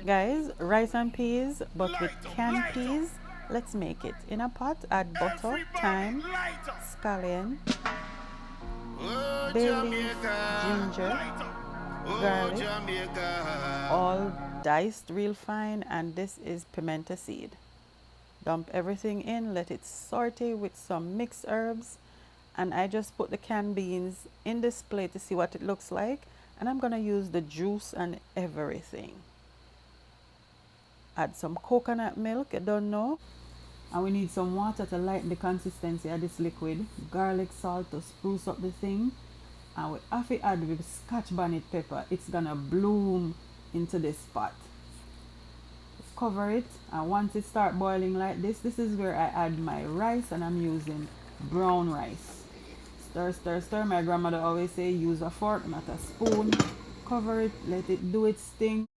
Guys, rice and peas, but with canned peas. Let's make it. In a pot, add butter, thyme, scallion, bay leaf, ginger, garlic, all diced real fine, and this is pimento seed. Dump everything in, let it saute with some mixed herbs, and I just put the canned beans in this plate to see what it looks like, and I'm gonna use the juice and everything. Add some coconut milk, you don't know. And we need some water to lighten the consistency of this liquid. Garlic salt to spruce up the thing. And we have to add with Scotch bonnet pepper. It's gonna bloom into this pot. Just cover it, and once it starts boiling like this is where I add my rice, and I'm using brown rice. Stir, stir, stir. My grandmother always say use a fork, not a spoon. Cover it, let it do its thing.